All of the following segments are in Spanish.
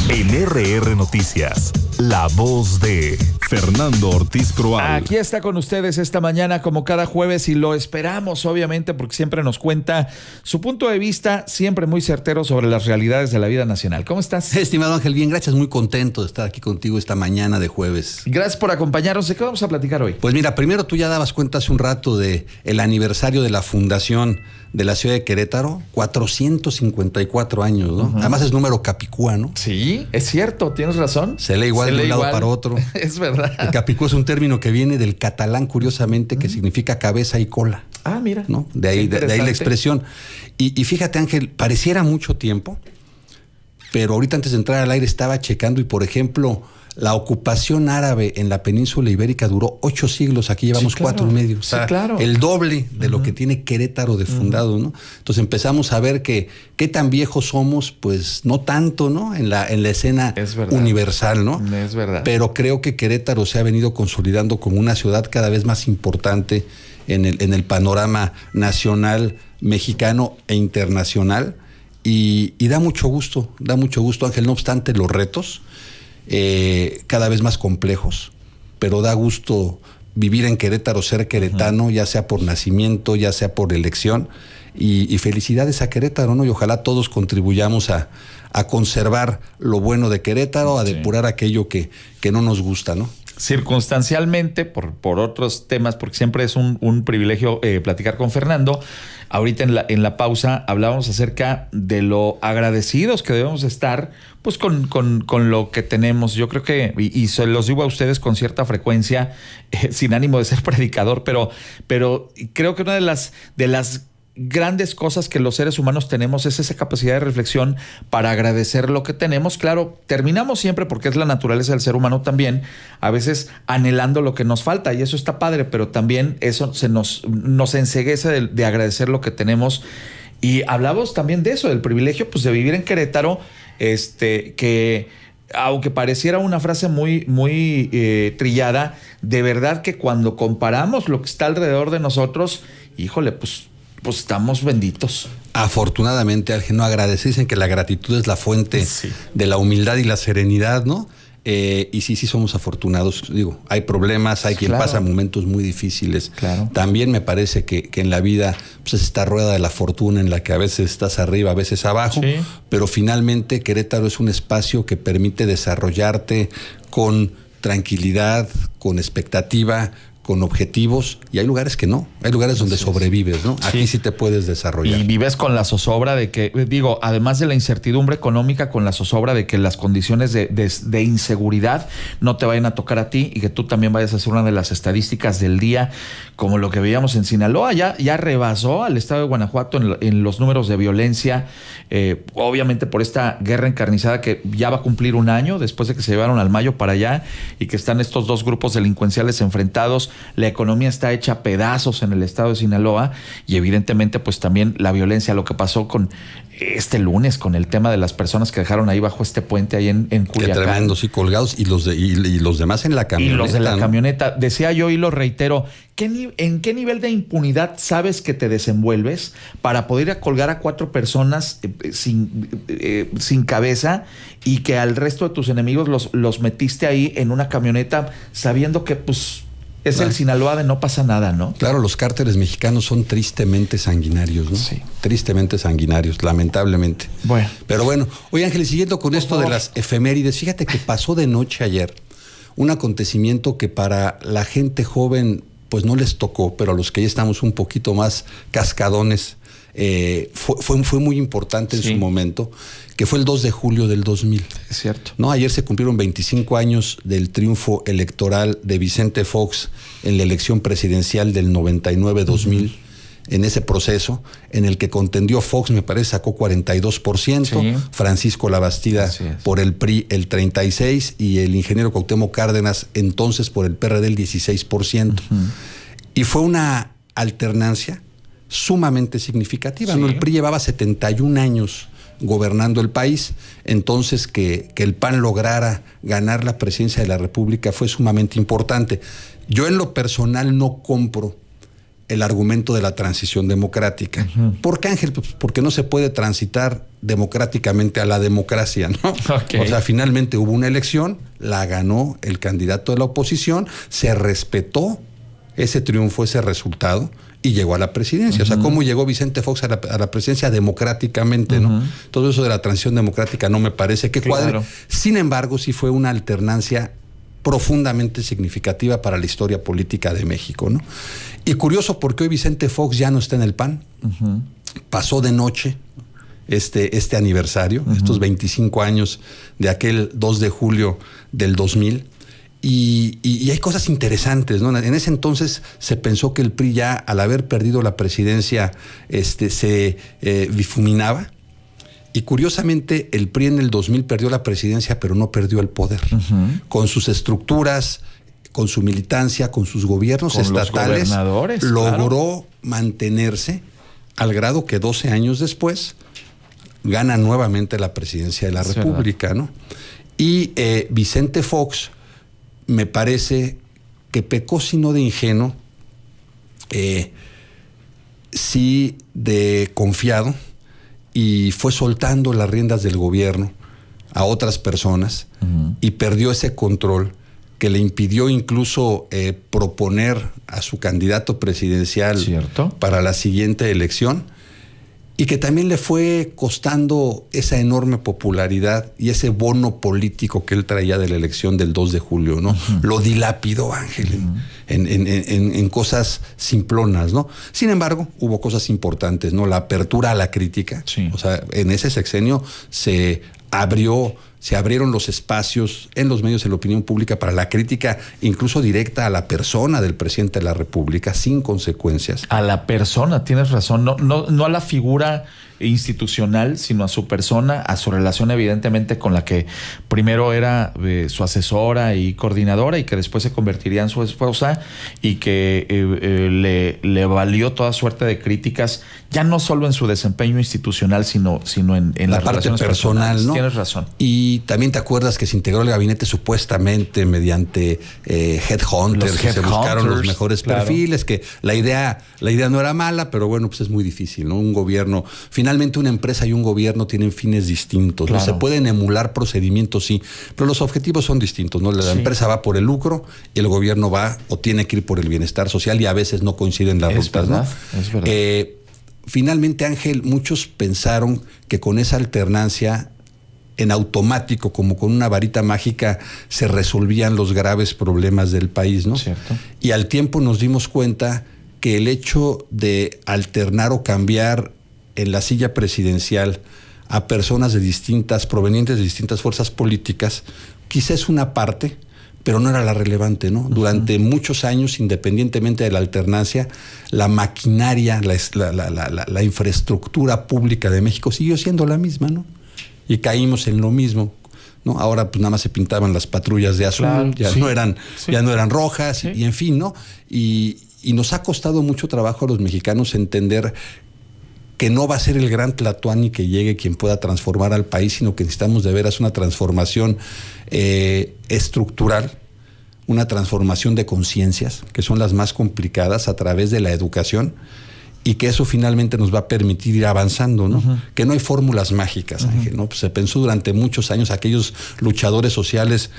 En RR Noticias, la voz de Fernando Ortiz Croal. Aquí está con ustedes esta mañana como cada jueves y lo esperamos obviamente porque siempre nos cuenta su punto de vista, siempre muy certero sobre las realidades de la vida nacional. ¿Cómo estás? Estimado Ángel, bien, gracias, muy contento de estar aquí contigo esta mañana de jueves. Gracias por acompañarnos. ¿De qué vamos a platicar hoy? Pues mira, primero tú ya dabas cuenta hace un rato de el aniversario de la fundación de la ciudad de Querétaro, 454 años, ¿no? Además es número capicúa, ¿no? Sí, es cierto, tienes razón. Se lee igual de un lado para otro. Es verdad. El capicúa es un término que viene del catalán, curiosamente, que significa cabeza y cola. Ah, mira. ¿No? De ahí la expresión. Y fíjate, Ángel, pareciera mucho tiempo, pero ahorita antes de entrar al aire estaba checando y, por ejemplo, la ocupación árabe en la península ibérica duró 8 siglos, aquí llevamos Sí, claro. 4 y medio. O sea, Sí, claro. El doble de lo que tiene Querétaro de fundado, ¿no? Entonces empezamos a ver que qué tan viejos somos, pues no tanto, ¿no? En la escena universal, ¿no? Es verdad. Pero creo que Querétaro se ha venido consolidando como una ciudad cada vez más importante en el panorama nacional, mexicano e internacional. Y da mucho gusto, Ángel, no obstante los retos, cada vez más complejos, pero da gusto vivir en Querétaro, ser queretano, ya sea por nacimiento, ya sea por elección, y felicidades a Querétaro, ¿no? Y ojalá todos contribuyamos a conservar lo bueno de Querétaro, a depurar aquello que no nos gusta, ¿no? Circunstancialmente, por otros temas, porque siempre es un privilegio platicar con Fernando. Ahorita en la pausa hablábamos acerca de lo agradecidos que debemos estar pues con lo que tenemos. Yo creo que, y se los digo a ustedes con cierta frecuencia, sin ánimo de ser predicador, pero creo que una de las grandes cosas que los seres humanos tenemos es esa capacidad de reflexión para agradecer lo que tenemos. Claro, terminamos siempre, porque es la naturaleza del ser humano también, a veces anhelando lo que nos falta, y eso está padre, pero también eso nos enceguece de agradecer lo que tenemos. Y hablamos también de eso, del privilegio pues de vivir en Querétaro, que aunque pareciera una frase muy trillada, de verdad que cuando comparamos lo que está alrededor de nosotros, híjole, pues estamos benditos. Afortunadamente, Ángel, no agradecer, dicen que la gratitud es la fuente de la humildad y la serenidad, ¿no? Y sí somos afortunados. Digo, hay problemas, hay quien pasa momentos muy difíciles. Claro. También me parece que en la vida pues, es esta rueda de la fortuna en la que a veces estás arriba, a veces abajo, pero finalmente Querétaro es un espacio que permite desarrollarte con tranquilidad, con expectativa, con objetivos, y hay lugares que no, hay lugares donde sobrevives, ¿no? Aquí sí te puedes desarrollar. Y vives con la zozobra de que, digo, además de la incertidumbre económica, con la zozobra de que las condiciones de inseguridad no te vayan a tocar a ti y que tú también vayas a ser una de las estadísticas del día, como lo que veíamos en Sinaloa, ya rebasó al estado de Guanajuato en los números de violencia, obviamente por esta guerra encarnizada que ya va a cumplir un año después de que se llevaron al Mayo para allá y que están estos dos grupos delincuenciales enfrentados. La economía está hecha pedazos en el estado de Sinaloa y evidentemente pues también la violencia, lo que pasó con este lunes con el tema de las personas que dejaron ahí bajo este puente ahí en Culiacán. Qué tremendos y colgados, y los demás en la camioneta. Y los de la camioneta. Decía yo y lo reitero, ¿en qué nivel de impunidad sabes que te desenvuelves para poder ir a colgar a 4 personas sin cabeza y que al resto de tus enemigos los metiste ahí en una camioneta sabiendo que pues es el Sinaloa de no pasa nada, ¿no? Claro, los cárteles mexicanos son tristemente sanguinarios, ¿no? Sí. Tristemente sanguinarios, lamentablemente. Bueno. Pero bueno, oye Ángel, siguiendo con esto de las efemérides, fíjate que pasó de noche ayer un acontecimiento que para la gente joven pues no les tocó, pero a los que ya estamos un poquito más cascadones, fue muy importante en su momento, que fue el 2 de julio del 2000. Es cierto. ¿No? Ayer se cumplieron 25 años del triunfo electoral de Vicente Fox en la elección presidencial del 99-2000, en ese proceso en el que contendió Fox, me parece, sacó 42%, Francisco Labastida por el PRI el 36% y el ingeniero Cuauhtémoc Cárdenas entonces por el PRD el 16%. Y fue una alternancia sumamente significativa, ¿no? El PRI llevaba 71 años gobernando el país, entonces que el PAN lograra ganar la presidencia de la República fue sumamente importante. Yo en lo personal no compro el argumento de la transición democrática. ¿Por qué, Ángel? Pues porque no se puede transitar democráticamente a la democracia, ¿no? Okay. O sea, finalmente hubo una elección, la ganó el candidato de la oposición, se respetó ese triunfo, ese resultado, y llegó a la presidencia. O sea, ¿cómo llegó Vicente Fox a la presidencia? Democráticamente, ¿no? Todo eso de la transición democrática no me parece que cuadre. Claro. Sin embargo, sí fue una alternancia profundamente significativa para la historia política de México, ¿no? Y curioso porque hoy Vicente Fox ya no está en el PAN. Pasó de noche este aniversario, estos 25 años de aquel 2 de julio del 2000. Y hay cosas interesantes, ¿no? En ese entonces se pensó que el PRI ya, al haber perdido la presidencia, se difuminaba. Y curiosamente, el PRI en el 2000 perdió la presidencia, pero no perdió el poder. Con sus estructuras, con su militancia, con sus gobiernos con estatales, logró claro, mantenerse al grado que 12 años después gana nuevamente la presidencia de la República, ¿no? Y Vicente Fox, me parece que pecó, si no de ingenuo, sí de confiado, y fue soltando las riendas del gobierno a otras personas y perdió ese control que le impidió incluso proponer a su candidato presidencial para la siguiente elección, y que también le fue costando esa enorme popularidad y ese bono político que él traía de la elección del 2 de julio, ¿no? Lo dilapidó, Ángel, en cosas simplonas, ¿no? Sin embargo, hubo cosas importantes, ¿no? La apertura a la crítica. O sea, en ese sexenio se abrieron los espacios en los medios de la opinión pública para la crítica, incluso directa a la persona del presidente de la República, sin consecuencias. A la persona, tienes razón, no a la figura institucional, sino a su persona, a su relación evidentemente con la que primero era su asesora y coordinadora, y que después se convertiría en su esposa, y que le valió toda suerte de críticas, ya no solo en su desempeño institucional, sino en la las parte relaciones personal, ¿no? Tienes razón. Y también te acuerdas que se integró el gabinete supuestamente mediante headhunters, que se buscaron los mejores perfiles, que la idea no era mala, pero bueno, pues es muy difícil, ¿no? Un gobierno, finalmente una empresa y un gobierno tienen fines distintos, ¿no? Se pueden emular procedimientos, sí, pero los objetivos son distintos, ¿no? La empresa va por el lucro y el gobierno va o tiene que ir por el bienestar social, y a veces no coinciden las rutas, ¿no? Es verdad. Finalmente, Ángel, muchos pensaron que con esa alternancia, en automático, como con una varita mágica, se resolvían los graves problemas del país, ¿no? Cierto. Y al tiempo nos dimos cuenta que el hecho de alternar o cambiar en la silla presidencial a personas provenientes de distintas fuerzas políticas, quizás es una parte, pero no era la relevante, ¿no? Durante muchos años, independientemente de la alternancia, la maquinaria, la infraestructura pública de México siguió siendo la misma, ¿no? Y caímos en lo mismo, ¿no? Ahora pues nada más se pintaban las patrullas de azul, ya no eran rojas, y en fin, ¿no? Y nos ha costado mucho trabajo a los mexicanos entender que no va a ser el gran Tlatuani que llegue quien pueda transformar al país, sino que necesitamos de veras una transformación estructural, una transformación de conciencias, que son las más complicadas, a través de la educación, y que eso finalmente nos va a permitir ir avanzando, ¿no? Que no hay fórmulas mágicas, Ángel, ¿no? Pues se pensó durante muchos años aquellos luchadores sociales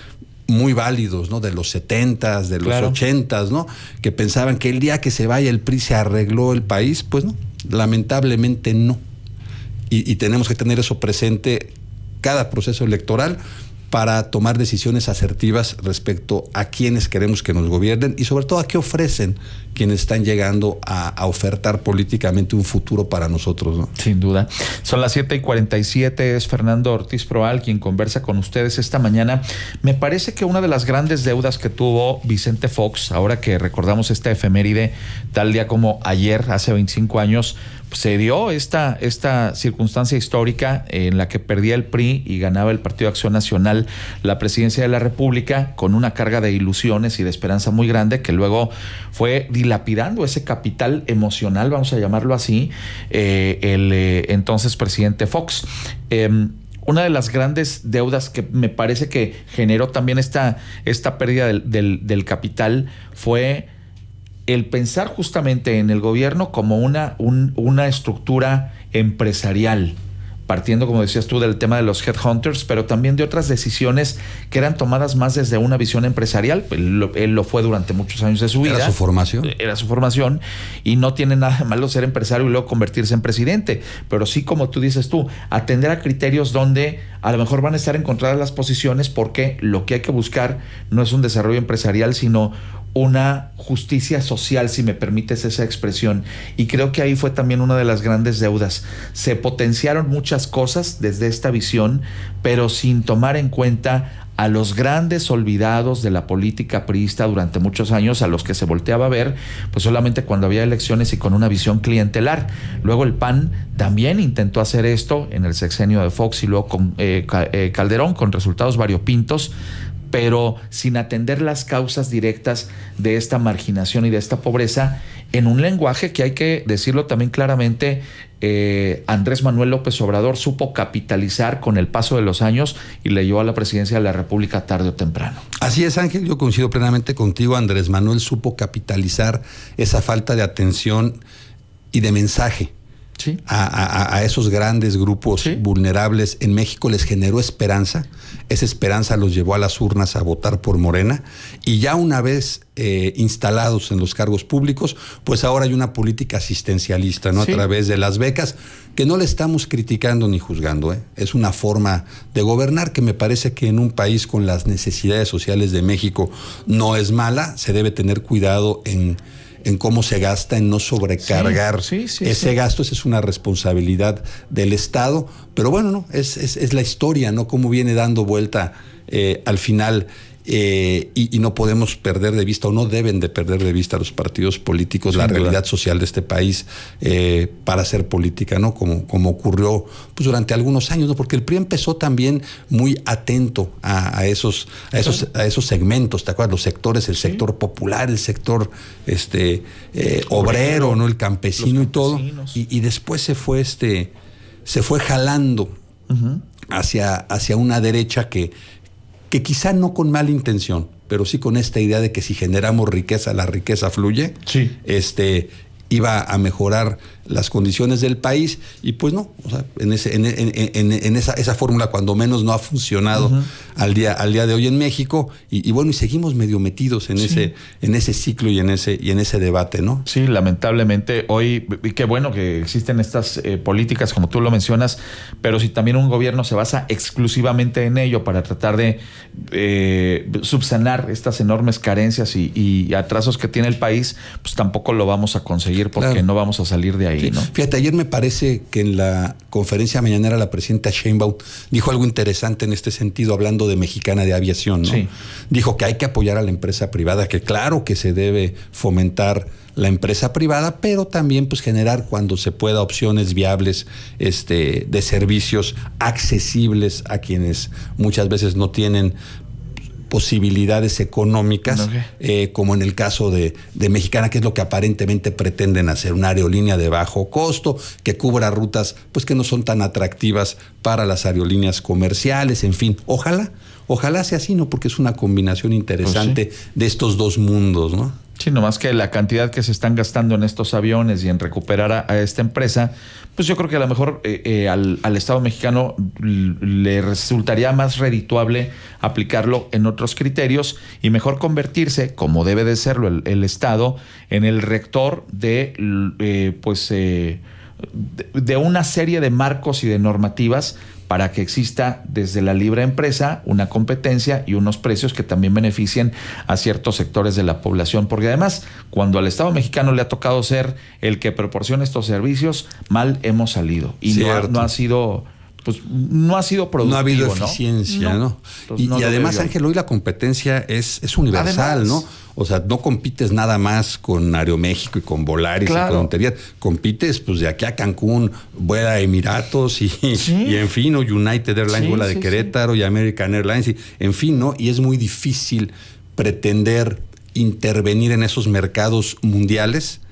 muy válidos, ¿no? De los 70s, de los 80s, ¿no? Que pensaban que el día que se vaya el PRI se arregló el país. Pues no, lamentablemente no. Y tenemos que tener eso presente cada proceso electoral para tomar decisiones asertivas respecto a quienes queremos que nos gobiernen, y sobre todo a qué ofrecen quienes están llegando a ofertar políticamente un futuro para nosotros, ¿no? Sin duda. Son las 7:47, es Fernando Ortiz Proal quien conversa con ustedes esta mañana. Me parece que una de las grandes deudas que tuvo Vicente Fox, ahora que recordamos esta efeméride, tal día como ayer, hace 25 años, se dio esta circunstancia histórica en la que perdía el PRI y ganaba el Partido de Acción Nacional la presidencia de la República, con una carga de ilusiones y de esperanza muy grande, que luego fue dilapidando ese capital emocional, vamos a llamarlo así, el entonces presidente Fox. Una de las grandes deudas que me parece que generó también esta pérdida del capital fue el pensar justamente en el gobierno como una estructura empresarial, partiendo, como decías tú, del tema de los headhunters, pero también de otras decisiones que eran tomadas más desde una visión empresarial. Él lo fue durante muchos años de su vida. Era su formación. Era su formación, y no tiene nada de malo ser empresario y luego convertirse en presidente, pero sí, como tú dices tú, atender a criterios donde a lo mejor van a estar encontradas las posiciones, porque lo que hay que buscar no es un desarrollo empresarial, sino una justicia social, si me permites esa expresión. Y creo que ahí fue también una de las grandes deudas. Se potenciaron muchas cosas desde esta visión, pero sin tomar en cuenta a los grandes olvidados de la política priista durante muchos años, a los que se volteaba a ver pues solamente cuando había elecciones y con una visión clientelar. Luego el PAN también intentó hacer esto en el sexenio de Fox y luego con Calderón, con resultados variopintos, pero sin atender las causas directas de esta marginación y de esta pobreza, en un lenguaje que hay que decirlo también claramente, Andrés Manuel López Obrador supo capitalizar con el paso de los años y le llevó a la presidencia de la República tarde o temprano. Así es, Ángel, yo coincido plenamente contigo. Andrés Manuel supo capitalizar esa falta de atención y de mensaje. Sí. A esos grandes grupos, sí, vulnerables en México. Les generó esperanza. Esa esperanza los llevó a las urnas a votar por Morena, y ya una vez instalados en los cargos públicos, pues ahora hay una política asistencialista, ¿no? Sí. A través de las becas, que no le estamos criticando ni juzgando, ¿eh? Es una forma de gobernar que me parece que en un país con las necesidades sociales de México no es mala. Se debe tener cuidado en cómo se gasta, en no sobrecargar ese gasto. Esa es una responsabilidad del Estado. Pero bueno, no, es la historia, ¿no? Cómo viene dando vuelta al final. Y no podemos perder de vista, o no deben de perder de vista los partidos políticos, la realidad social de este país para hacer política, ¿no? Como ocurrió pues durante algunos años, ¿no? Porque el PRI empezó también muy atento a esos segmentos, ¿te acuerdas? Los sectores, el sector popular, el sector obrero, ¿no? El campesino y todo. Y después se fue jalando hacia una derecha que quizá no con mala intención, pero sí con esta idea de que si generamos riqueza, la riqueza fluye, sí, iba a mejorar las condiciones del país, y pues no, o sea, en esa fórmula cuando menos no ha funcionado al día de hoy en México, y bueno, y seguimos medio metidos en ese ciclo y en ese debate, ¿no? Sí, lamentablemente hoy, y qué bueno que existen estas políticas como tú lo mencionas, pero si también un gobierno se basa exclusivamente en ello para tratar de subsanar estas enormes carencias y atrasos que tiene el país, pues tampoco lo vamos a conseguir, porque claro, no vamos a salir de ahí. Sí, ¿no? Fíjate, ayer me parece que en la conferencia mañanera la presidenta Sheinbaum dijo algo interesante en este sentido, hablando de Mexicana de Aviación, ¿no? Sí. Dijo que hay que apoyar a la empresa privada, que claro que se debe fomentar la empresa privada, pero también pues generar cuando se pueda opciones viables de servicios accesibles a quienes muchas veces no tienen posibilidades económicas, como en el caso de Mexicana, que es lo que aparentemente pretenden hacer, una aerolínea de bajo costo que cubra rutas pues que no son tan atractivas para las aerolíneas comerciales. En fin, ojalá sea así, ¿no? Porque es una combinación interesante de estos dos mundos, ¿no? Sí, nomás que la cantidad que se están gastando en estos aviones y en recuperar a esta empresa, pues yo creo que a lo mejor al Estado mexicano le resultaría más redituable aplicarlo en otros criterios y mejor convertirse, como debe de serlo el Estado, en el rector de una serie de marcos y de normativas para que exista desde la libre empresa una competencia y unos precios que también beneficien a ciertos sectores de la población, porque además cuando al Estado mexicano le ha tocado ser el que proporciona estos servicios, mal hemos salido y no ha sido productivo. No ha habido eficiencia, ¿no? Y además, Ángel, hoy la competencia es universal, además, ¿no? O sea, no compites nada más con Aeroméxico y con Volaris, claro, y con Montería. Compites pues de aquí a Cancún, vuela a Emiratos y en fin, o United Airlines vuela de Querétaro y American Airlines, y en fin, ¿no? Y es muy difícil pretender intervenir en esos mercados mundiales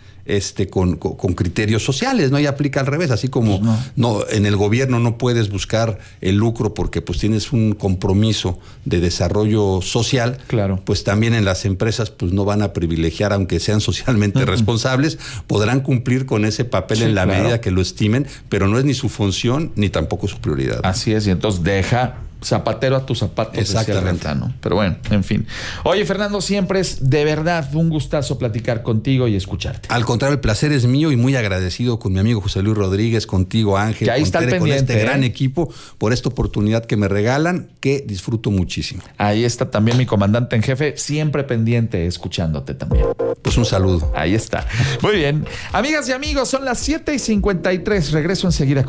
con criterios sociales, ¿no? Y aplica al revés, así como no, en el gobierno no puedes buscar el lucro porque pues tienes un compromiso de desarrollo social, claro, pues también en las empresas pues no van a privilegiar, aunque sean socialmente responsables, podrán cumplir con ese papel en la medida que lo estimen, pero no es ni su función ni tampoco su prioridad. Así es, y entonces deja zapatero a tus zapatos. Exactamente. Pero bueno, en fin. Oye, Fernando, siempre es de verdad un gustazo platicar contigo y escucharte. Al contrario, el placer es mío y muy agradecido con mi amigo José Luis Rodríguez, contigo, Ángel, que ahí está con pendiente, este gran equipo, por esta oportunidad que me regalan, que disfruto muchísimo. Ahí está también mi comandante en jefe, siempre pendiente, escuchándote también. Pues un saludo. Ahí está. Muy bien. Amigas y amigos, son las 7:53. Regreso enseguida.